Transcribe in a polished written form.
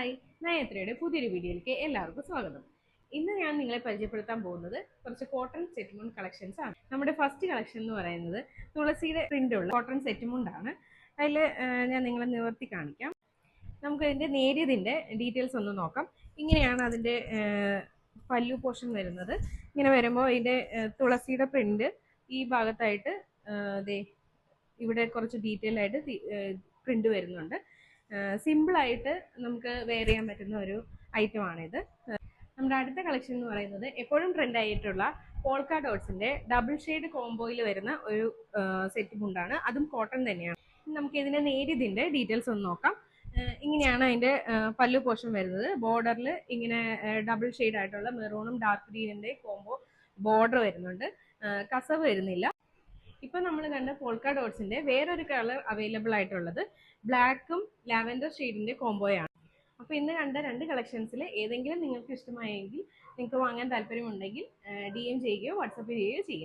Hi, നയത്രയുടെ പുതിയൊരു വീഡിയോയിലേക്ക് എല്ലാവർക്കും സ്വാഗതം. ഇന്ന് ഞാൻ നിങ്ങളെ പരിചയപ്പെടുത്താൻ പോകുന്നത് കുറച്ച് കോട്ടൺ സെറ്റ് മുണ്ട് കളക്ഷൻസ് ആണ്. നമ്മുടെ ഫസ്റ്റ് കളക്ഷൻ എന്ന് പറയുന്നത് തുളസിയുടെ പ്രിൻ്റുള്ള കോട്ടൺ സെറ്റ് മുണ്ടാണ്. അതിൽ ഞാൻ നിങ്ങളെ നിവർത്തി കാണിക്കാം. നമുക്ക് ഇതിൻ്റെ നേരിയതിൻ്റെ ഡീറ്റെയിൽസ് ഒന്ന് നോക്കാം. ഇങ്ങനെയാണ് അതിൻ്റെ പല്ലു പോർഷൻ വരുന്നത്. ഇങ്ങനെ വരുമ്പോൾ ഇതിൻ്റെ തുളസിയുടെ പ്രിൻ്റ് ഈ ഭാഗത്തായിട്ട് ഇവിടെ കുറച്ച് ഡീറ്റെയിൽ ആയിട്ട് പ്രിൻ്റ് വരുന്നുണ്ട്. സിമ്പിളായിട്ട് നമുക്ക് വെയർ ചെയ്യാൻ പറ്റുന്ന ഒരു ഐറ്റമാണിത്. നമ്മുടെ അടുത്ത കളക്ഷൻ എന്ന് പറയുന്നത് എപ്പോഴും ട്രെൻഡ് ആയിട്ടുള്ള പോൾക്ക ഡോട്ട്സിന്റെ ഡബിൾ ഷെയ്ഡ് കോംബോയിൽ വരുന്ന ഒരു സെറ്റ് മുണ്ടാണ്. അതും കോട്ടൺ തന്നെയാണ്. നമുക്ക് ഇതിന്റെ നേരിയതിന്റെ ഡീറ്റെയിൽസ് ഒന്ന് നോക്കാം. ഇങ്ങനെയാണ് അതിന്റെ പല്ലു പോർഷൻ വരുന്നത്. ബോർഡറിൽ ഇങ്ങനെ ഡബിൾ ഷെയ്ഡ് ആയിട്ടുള്ള മെറൂണും ഡാർക്ക് ഗ്രീനിന്റെ കോംബോ ബോർഡർ വരുന്നുണ്ട്. കസവ് വരുന്നില്ല. ഇപ്പൊ നമ്മൾ കണ്ട പോൾക്ക ഡോട്ട്സിന്റെ വേറൊരു കളർ അവൈലബിൾ ആയിട്ടുള്ളത് ബ്ലാക്കും ലാവൻഡർ ഷെയ്ഡിന്റെ കോംബോയാണ്. അപ്പൊ ഇന്ന് കണ്ട രണ്ട് കളക്ഷൻസിൽ ഏതെങ്കിലും നിങ്ങൾക്ക് ഇഷ്ടമായെങ്കിൽ, നിങ്ങൾക്ക് വാങ്ങാൻ താല്പര്യമുണ്ടെങ്കിൽ DM ചെയ്യുകയോ വാട്സപ്പ് ചെയ്യുകയോ ചെയ്യാം.